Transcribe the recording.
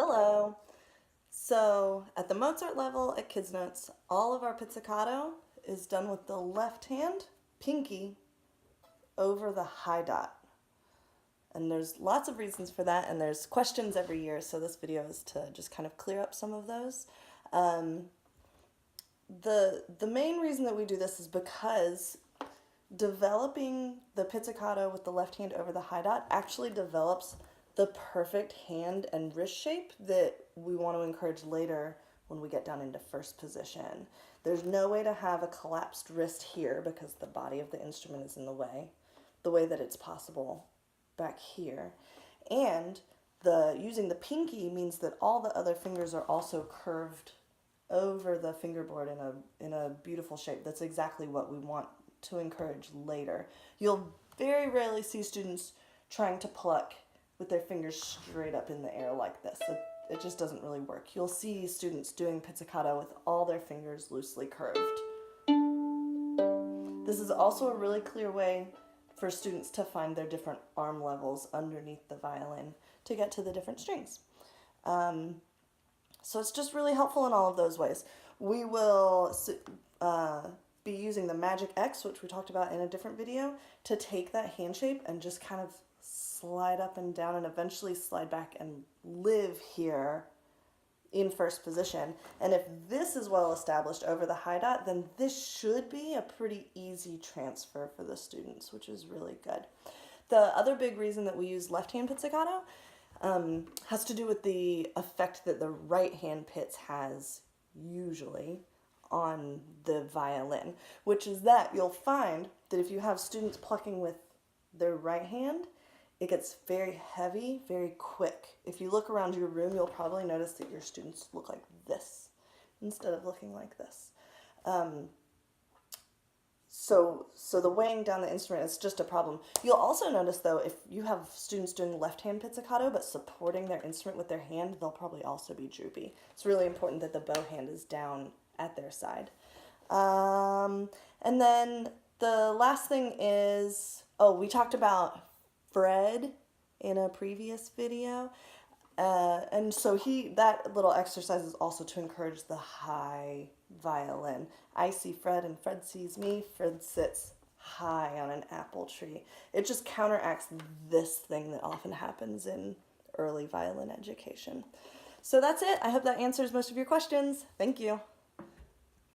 Hello. So at the Mozart level at Kids Notes, all of our pizzicato is done with the left hand, pinky, over the high dot. And there's lots of reasons for that, and there's questions every year, so this video is to just kind of clear up some of those. The main reason that we do this is because developing the pizzicato with the left hand over the high dot actually develops the perfect hand and wrist shape that we want to encourage later when we get down into first position. There's no way to have a collapsed wrist here because the body of the instrument is in the way that it's possible back here. And using the pinky means that all the other fingers are also curved over the fingerboard in a beautiful shape. That's exactly what we want to encourage later. You'll very rarely see students trying to pluck with their fingers straight up in the air like this. It just doesn't really work. You'll see students doing pizzicato with all their fingers loosely curved. This is also a really clear way for students to find their different arm levels underneath the violin to get to the different strings. So it's just really helpful in all of those ways. We will be using the Magic X, which we talked about in a different video, to take that hand shape and just kind of slide up and down and eventually slide back and live here in first position. And if this is well established over the high dot, then this should be a pretty easy transfer for the students, which is really good. The other big reason that we use left hand pizzicato has to do with the effect that the right hand pizz has usually on the violin, which is that you'll find that if you have students plucking with their right hand, it gets very heavy, very quick. If you look around your room, you'll probably notice that your students look like this instead of looking like this. So the weighing down the instrument is just a problem. You'll also notice, though, if you have students doing left-hand pizzicato but supporting their instrument with their hand, they'll probably also be droopy. It's really important that the bow hand is down at their side. And then the last thing is, we talked about Fred in a previous video. And so that little exercise is also to encourage the high violin. I see Fred and Fred sees me. Fred sits high on an apple tree. It just counteracts this thing that often happens in early violin education. So that's it. I hope that answers most of your questions. Thank you.